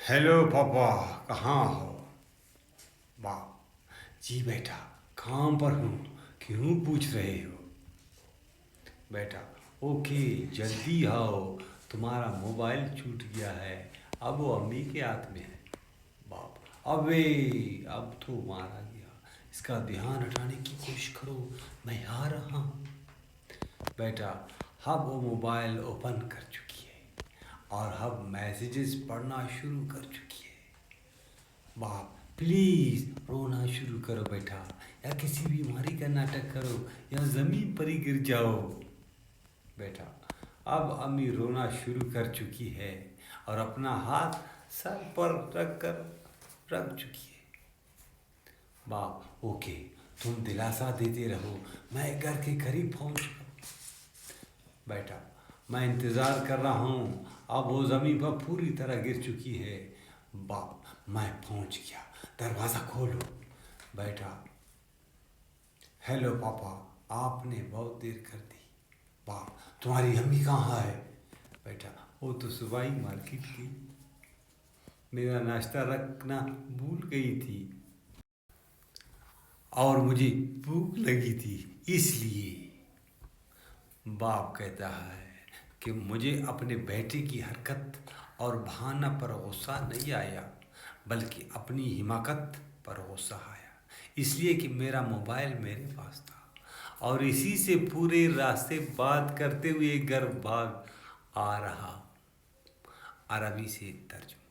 Hello पापा, कहाँ हो? वाह। जी बेटा, काम पर हूँ। क्यों पूछ रहे हो? बेटा, ओके, जल्दी आओ। तुम्हारा मोबाइल छूट गया है। अब वो अम्मी के हाथ में है। बाप, अबे, अब तो मारा गया। इसका ध्यान हटाने की कोशिश करो। मैं आ रहा हूँ। बेटा, अब वो मोबाइल ओपन कर चुकी है और अब मैसेजेस पढ़ना शुरू कर चुकी है। बाप, प्लीज़ रोना शुरू करो बेटा, या किसी बीमारी का नाटक करो, या ज़मीन पर ही गिर जाओ। बेटा, अब अम्मी रोना शुरू कर चुकी है और अपना हाथ सर पर रख चुकी है। बाप, ओके, तुम दिलासा देते रहो, मैं घर के करीब पहुंच चुका। बेटा, मैं इंतज़ार कर रहा हूँ। अब वो ज़मीन पर पूरी तरह गिर चुकी है। बाप, मैं पहुँच गया, दरवाज़ा खोलो। बेटा, हेलो पापा, आपने बहुत देर कर दी। बाप, तुम्हारी अम्मी कहाँ है? बेटा, वो तो सुबह ही मार्केट गई। मेरा नाश्ता रखना भूल गई थी और मुझे भूख लगी थी, इसलिए। बाप कहता है कि मुझे अपने बेटे की हरकत और बहाना पर गुस्सा नहीं आया, बल्कि अपनी हिमाकत पर गुस्सा आया, इसलिए कि मेरा मोबाइल मेरे पास था और इसी से पूरे रास्ते बात करते हुए घर भाग आ रहा। अरबी से तर्जुमा।